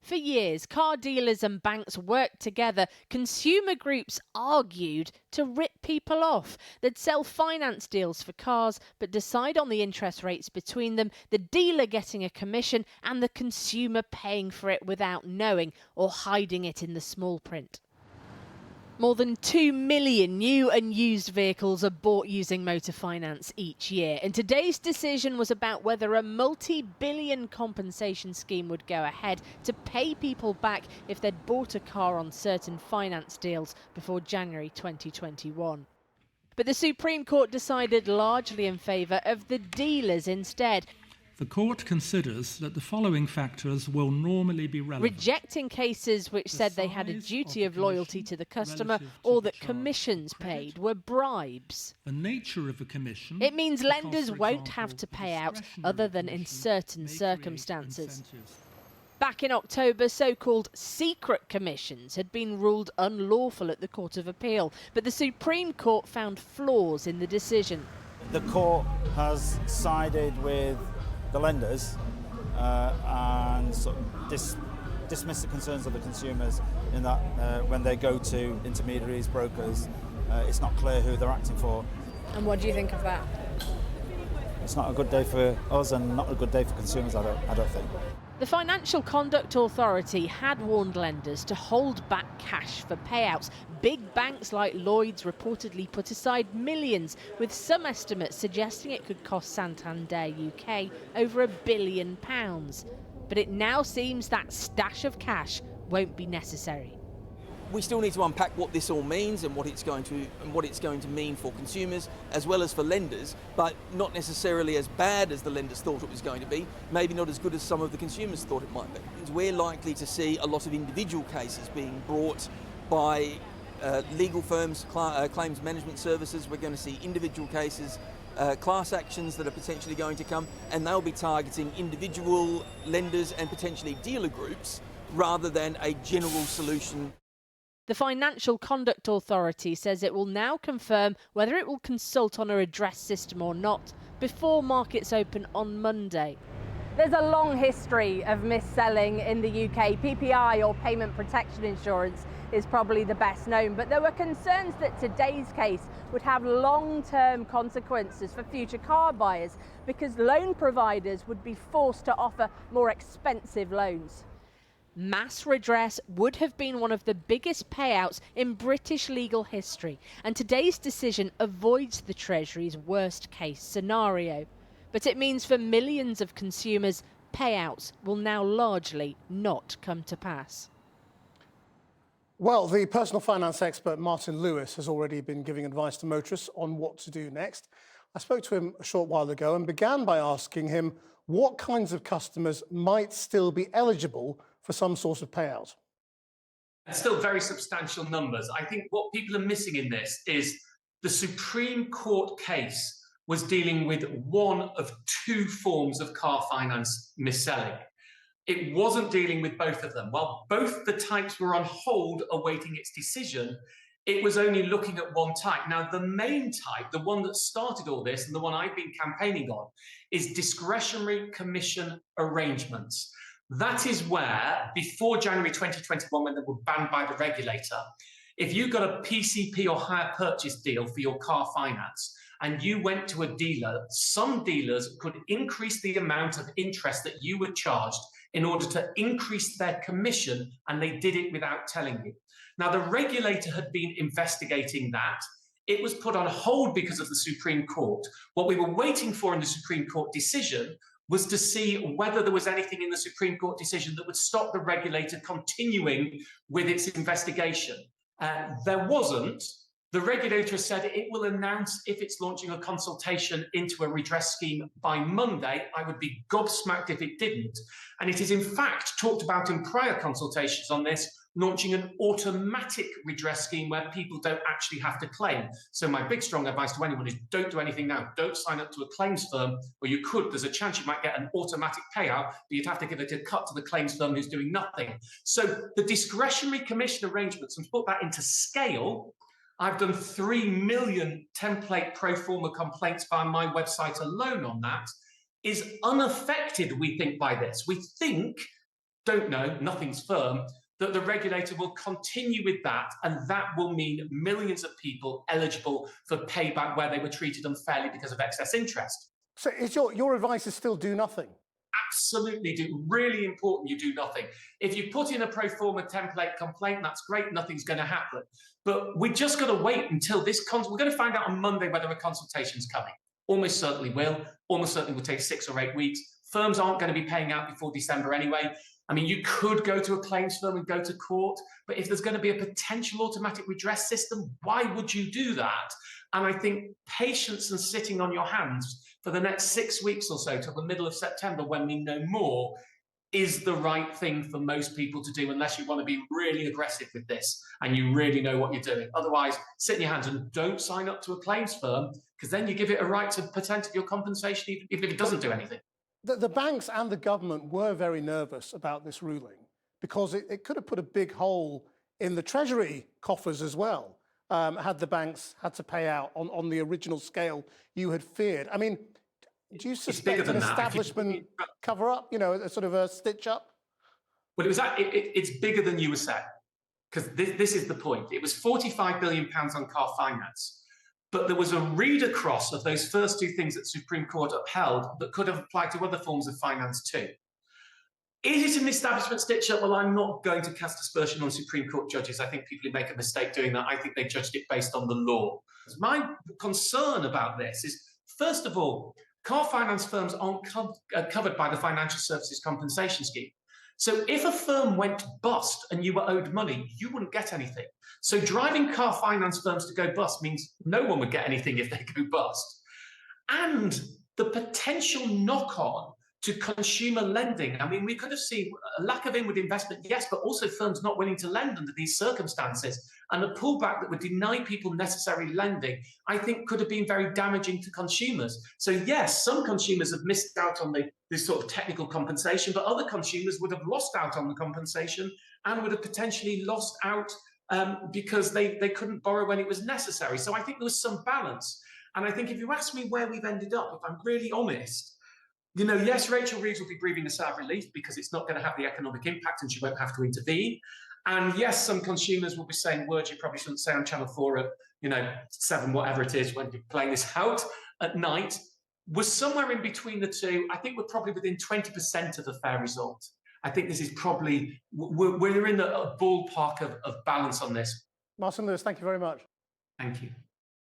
For years, car dealers and banks worked together. Consumer groups argued to rip people off. They'd sell finance deals for cars, but decide on the interest rates between them, the dealer getting a commission and the consumer paying for it without knowing or hiding it in the small print. More than 2 million new and used vehicles are bought using motor finance each year. And today's decision was about whether a multi-billion compensation scheme would go ahead to pay people back if they'd bought a car on certain finance deals before January 2021. But the Supreme Court decided largely in favour of the dealers instead. The court considers that the following factors will normally be relevant. Rejecting cases which said they had a duty of loyalty to the customer or that commissions paid were bribes. The nature of a commission. It means lenders won't have to pay out other than in certain circumstances. Back in October, so-called secret commissions had been ruled unlawful at the Court of Appeal, but the Supreme Court found flaws in the decision. The court has sided with the lenders and sort of dismiss the concerns of the consumers in that when they go to intermediaries, brokers, it's not clear who they're acting for. And what do you think of that? It's not a good day for us and not a good day for consumers, I don't think. The Financial Conduct Authority had warned lenders to hold back cash for payouts. Big banks like Lloyds reportedly put aside millions, with some estimates suggesting it could cost Santander UK over £1 billion. But it now seems that stash of cash won't be necessary. We still need to unpack what this all means and what it's going to mean for consumers as well as for lenders, but not necessarily as bad as the lenders thought it was going to be, maybe not as good as some of the consumers thought it might be. We're likely to see a lot of individual cases being brought by legal firms, claims management services. We're going to see individual cases, class actions that are potentially going to come, and they'll be targeting individual lenders and potentially dealer groups rather than a general solution. The Financial Conduct Authority says it will now confirm whether it will consult on a redress system or not before markets open on Monday. There's a long history of mis-selling in the UK. PPI, or payment protection insurance, is probably the best known, but there were concerns that today's case would have long-term consequences for future car buyers because loan providers would be forced to offer more expensive loans. Mass redress would have been one of the biggest payouts in British legal history, and today's decision avoids the Treasury's worst-case scenario. But it means for millions of consumers, payouts will now largely not come to pass. Well, the personal finance expert Martin Lewis has already been giving advice to motorists on what to do next. I spoke to him a short while ago and began by asking him what kinds of customers might still be eligible for some sort of payout. It's still very substantial numbers. I think what people are missing in this is the Supreme Court case was dealing with one of two forms of car finance mis-selling. It wasn't dealing with both of them. While both the types were on hold awaiting its decision, it was only looking at one type. Now, the main type, the one that started all this and the one I've been campaigning on, is discretionary commission arrangements. That is where, before January 2021, when they were banned by the regulator, if you got a PCP or hire purchase deal for your car finance and you went to a dealer, some dealers could increase the amount of interest that you were charged in order to increase their commission, and they did it without telling you. Now, the regulator had been investigating that. It was put on hold because of the Supreme Court. What we were waiting for in the Supreme Court decision was to see whether there was anything in the Supreme Court decision that would stop the regulator continuing with its investigation. There wasn't. The regulator said it will announce if it's launching a consultation into a redress scheme by Monday. I would be gobsmacked if it didn't. And it is in fact talked about in prior consultations on this, launching an automatic redress scheme where people don't actually have to claim. So my big strong advice to anyone is don't do anything now. Don't sign up to a claims firm, or you could, there's a chance you might get an automatic payout, but you'd have to give it a cut to the claims firm who's doing nothing. So the discretionary commission arrangements, and to put that into scale, I've done 3 million template pro forma complaints via my website alone on that, is unaffected, we think, by this. We think don't know, nothing's firm, that the regulator will continue with that, and that will mean millions of people eligible for payback where they were treated unfairly because of excess interest. So is your advice is still do nothing? Absolutely do. Really important you do nothing. If you put in a pro forma template complaint, that's great, nothing's going to happen. But we just got to wait until we're going to find out on Monday whether a consultation's coming. Almost certainly will. Almost certainly will take 6 or 8 weeks. Firms aren't going to be paying out before December anyway. I mean, you could go to a claims firm and go to court, but if there's going to be a potential automatic redress system, why would you do that? And I think patience and sitting on your hands for the next 6 weeks or so till the middle of September when we know more is the right thing for most people to do, unless you want to be really aggressive with this and you really know what you're doing. Otherwise, sit in your hands and don't sign up to a claims firm, because then you give it a right to % of your compensation, even if it doesn't do anything. The banks and the government were very nervous about this ruling because it could have put a big hole in the Treasury coffers as well, had the banks had to pay out on the original scale you had feared. I mean, do you suspect an establishment cover-up, a sort of a stitch-up? Well, it's bigger than you were saying, because this is the point. It was £45 billion on car finance. But there was a read across of those first two things that the Supreme Court upheld that could have applied to other forms of finance too. Is it an establishment stitch-up? Well, I'm not going to cast aspersion on Supreme Court judges. I think people who make a mistake doing that, I think they judged it based on the law. My concern about this is, first of all, car finance firms aren't covered by the Financial Services Compensation Scheme. So if a firm went bust and you were owed money, you wouldn't get anything. So driving car finance firms to go bust means no one would get anything if they go bust. And the potential knock-on to consumer lending. I mean, we could have seen a lack of inward investment, yes, but also firms not willing to lend under these circumstances. And a pullback that would deny people necessary lending, I think could have been very damaging to consumers. So yes, some consumers have missed out on this sort of technical compensation, but other consumers would have lost out on the compensation and would have potentially lost out because they couldn't borrow when it was necessary. So I think there was some balance. And I think if you ask me where we've ended up, if I'm really honest, yes, Rachel Reeves will be breathing a sigh of relief because it's not going to have the economic impact and she won't have to intervene. And yes, some consumers will be saying words you probably shouldn't say on Channel 4 at, 7, whatever it is, when you're playing this out at night. We're somewhere in between the two. I think we're probably within 20% of a fair result. I think this is probably, we're in a ballpark of balance on this. Martin Lewis, thank you very much. Thank you.